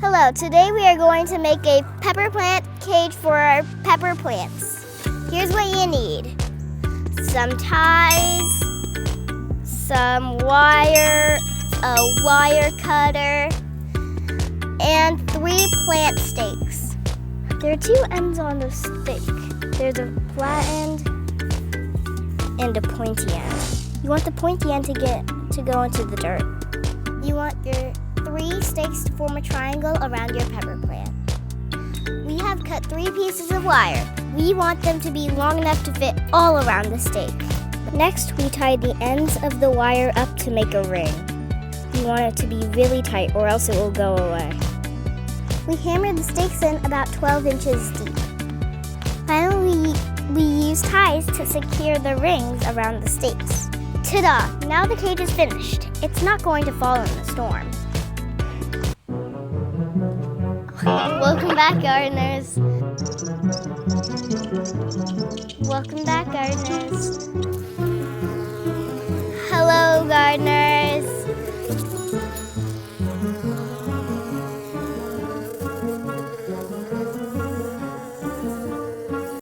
Hello, today we are going to make a pepper plant cage for our pepper plants. Here's what you need. Some ties, some wire, a wire cutter, and 3 plant stakes. There are 2 ends on the stake. There's a flat end and a pointy end. You want the pointy end to go into the dirt. You want your 3 stakes to form a triangle around your pepper plant. We have cut 3 pieces of wire. We want them to be long enough to fit all around the stake. Next, we tie the ends of the wire up to make a ring. You want it to be really tight or else it will go away. We hammer the stakes in about 12 inches deep. Finally, we use ties to secure the rings around the stakes. Ta-da! Now the cage is finished. It's not going to fall in the storm. Welcome back, gardeners. Welcome back, gardeners.